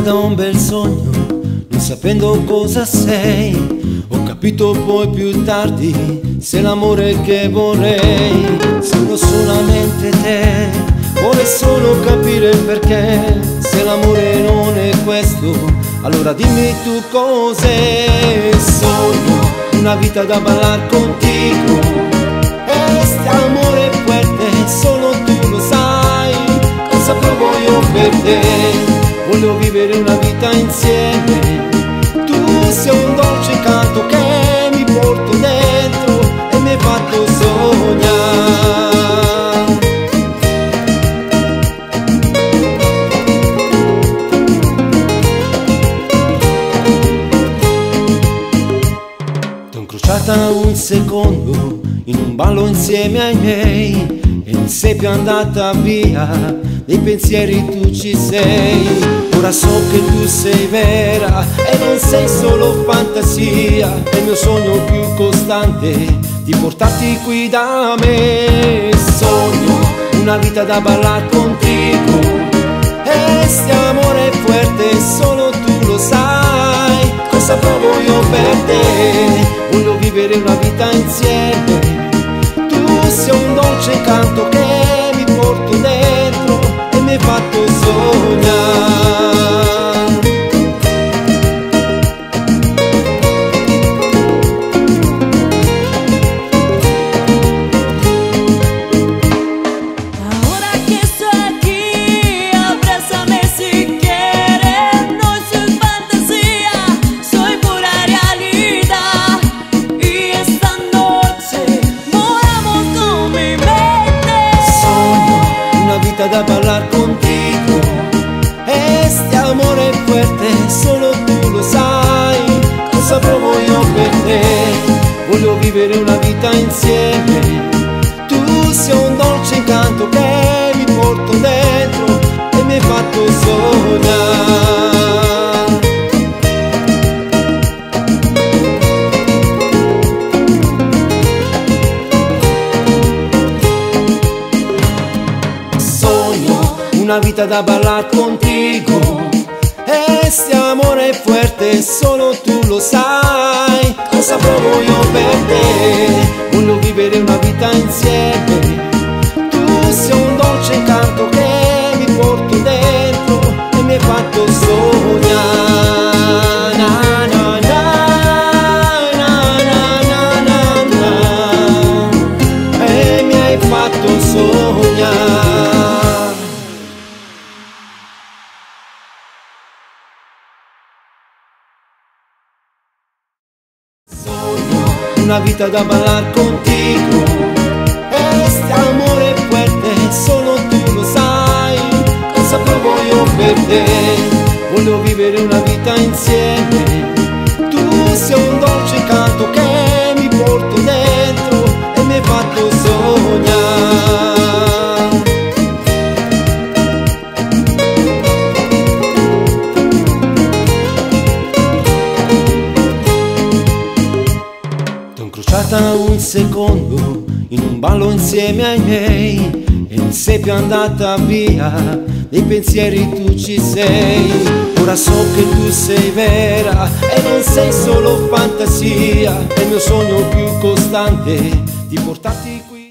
Da un bel sogno, non sapendo cosa sei, ho capito poi più tardi, sei l'amore che vorrei. Sono solamente te, vuole solo capire perché. Se l'amore non è questo, allora dimmi tu cos'è. Sogno una vita da ballar contigo, este amore fuerte, solo tu lo sai, cosa provo io per te. Voglio vivere una vita insieme, tu sei un dolce canto che mi porto dentro e mi hai fatto sognare. T'ho incrociata un secondo in un ballo insieme ai miei e non sei più andata via, nei pensieri tu ci sei. Ora so che tu sei vera e non sei solo fantasia, è il mio sogno più costante di portarti qui da me. Sogno una vita da ballar contigo, este amore fuerte, solo tu lo sai, cosa provo io per te. Voglio vivere una vita insieme, tu sei un dolce canto che mi porto dentro e mi hai fatto sognare. Da ballar contigo, este amore fuerte, solo tu lo sai, cosa provo io per te. Voglio vivere una vita insieme, tu sei un dolce incanto che mi porto dentro e mi hai fatto sognare. Una vita da ballar contigo, este amore fuerte, solo tu lo sai, cosa provo io per te. Voglio vivere una vita insieme, tu sei un dolce incanto che mi porto dentro e mi hai fatto sognare. Na, na, na, na, na, na, na, na, e mi hai fatto sognare. Una vita da ballar contigo, este amore fuerte, solo tu lo sai, cosa provo io per te. Voglio vivere una vita insieme, tu sei un dolce canto che mi porto dentro e mi hai fatto sognare. Un secondo in un ballo insieme ai miei e non sei più andata via, nei pensieri tu ci sei. Ora so che tu sei vera e non sei solo fantasia, è il mio sogno più costante di portarti qui.